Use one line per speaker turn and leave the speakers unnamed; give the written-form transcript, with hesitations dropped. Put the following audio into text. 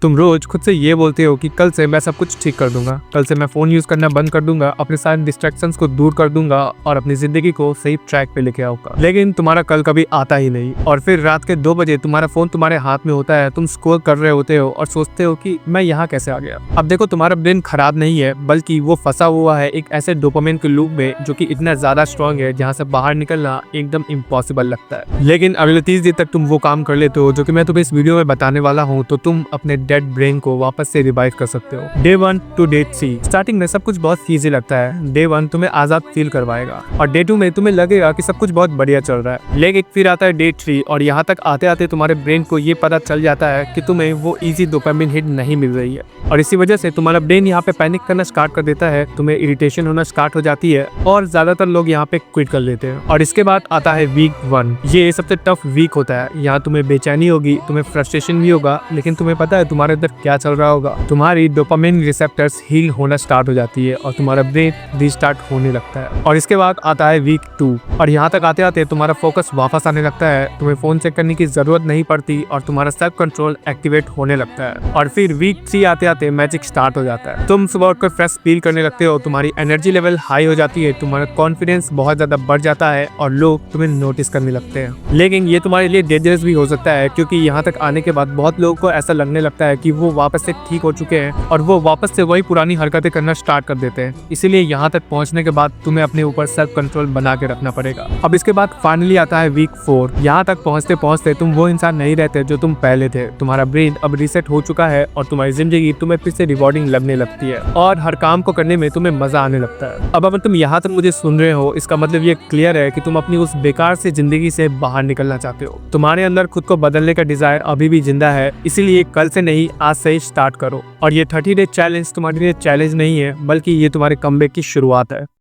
तुम रोज खुद से ये बोलते हो कि कल से मैं सब कुछ ठीक कर दूंगा, कल से मैं फोन यूज करना बंद कर दूंगा, अपने सारे डिस्ट्रैक्शंस को दूर कर दूंगा और अपनी जिंदगी को सही ट्रैक पे लेके आऊंगा। लेकिन तुम्हारा कल कभी आता ही नहीं और फिर रात के 2 बजे तुम्हारा फोन तुम्हारे हाथ में होता है, तुम स्क्रॉल कर रहे होते हो और सोचते हो कि मैं यहाँ कैसे आ गया। अब देखो, तुम्हारा ब्रेन खराब नहीं है, बल्कि वो फंसा हुआ है एक ऐसे डोपामिन के लूप में जो कि इतना ज्यादा स्ट्रॉन्ग है जहाँ से बाहर निकलना एकदम इम्पॉसिबल लगता है। लेकिन अगले 30 दिन तक तुम वो काम कर लेते हो जो कि मैं तुम्हें इस वीडियो में बताने वाला हूँ, तो तुम अपने डेड ब्रेन को वापस से रिवाइव कर सकते हो। डे 1 टू डे 3 स्टार्टिंग में सब कुछ बहुत इजी लगता है। डे 1 तुम्हें आजाद फील करवाएगा और डे 2 में तुम्हें लगेगा कि सब कुछ बहुत बढ़िया चल रहा है। लेकिन फिर आता है डे 3 और यहाँ तक आते आते तुम्हारे ब्रेन को ये पता चल जाता है कि तुम्हें वो इजी डोपामिन हिट नहीं मिल रही है और इसी वजह से तुम्हारा ब्रेन यहाँ पे पैनिक करना स्टार्ट कर देता है, तुम्हें इरिटेशन होना स्टार्ट हो जाती है और ज्यादातर लोग यहाँ पे क्विट कर लेते हैं। और इसके बाद आता है वीक 1। ये सबसे टफ वीक होता है। यहाँ तुम्हें बेचैनी होगी, तुम्हें फ्रस्ट्रेशन भी होगा, लेकिन तुम्हें पता है तुम्हारे अंदर क्या चल रहा होगा। तुम्हारी डोपामिन रिसेप्टर्स हील होना स्टार्ट हो जाती है और तुम्हारा ब्रेन रीस्टार्ट होने लगता है। और इसके बाद आता है वीक 2 और यहाँ तक आते आते तुम्हारा फोकस वापस आने लगता है, तुम्हें फोन चेक करने की जरूरत नहीं पड़ती और तुम्हारा सेल्फ कंट्रोल एक्टिवेट होने लगता है। और फिर वीक 3 आते आते मैजिक स्टार्ट हो जाता है। तुम सुबह उठकर फ्रेश फील करने लगते हो, तुम्हारी एनर्जी लेवल हाई हो जाती है, तुम्हारा कॉन्फिडेंस बहुत ज्यादा बढ़ जाता है और लोग तुम्हें नोटिस करने लगते हैं। लेकिन ये तुम्हारे लिए डेंजरस भी हो सकता है, क्योंकि यहाँ तक आने के बाद बहुत लोगों को ऐसा लगने लगता है कि वो वापस से ठीक हो चुके हैं और वो वापस से वही पुरानी हरकतें करना स्टार्ट कर देते हैं। इसीलिए यहाँ तक पहुँचने के बाद तुम्हें अपने ऊपर सेल्फ कंट्रोल बना के रखना पड़ेगा। अब इसके बाद फाइनली आता है वीक 4। यहाँ तक पहुँचते पहुँचते तुम वो इंसान नहीं रहते जो तुम पहले थे। तुम्हारा ब्रेन अब रीसेट हो चुका है और तुम्हारी जिंदगी तुम्हें फिर से रिवॉर्डिंग लगने लगती है और हर काम को करने में तुम्हें मजा आने लगता है। अब अगर तुम यहाँ तक मुझे सुन रहे हो, इसका मतलब ये क्लियर है कि तुम अपनी उस बेकार से जिंदगी से बाहर निकलना चाहते हो। तुम्हारे अंदर खुद को बदलने का डिजायर अभी भी जिंदा है, इसीलिए कल से नहीं आज से ही स्टार्ट करो। और ये 30 डे चैलेंज तुम्हारे लिए चैलेंज नहीं है, बल्कि ये तुम्हारे कमबैक की शुरुआत है।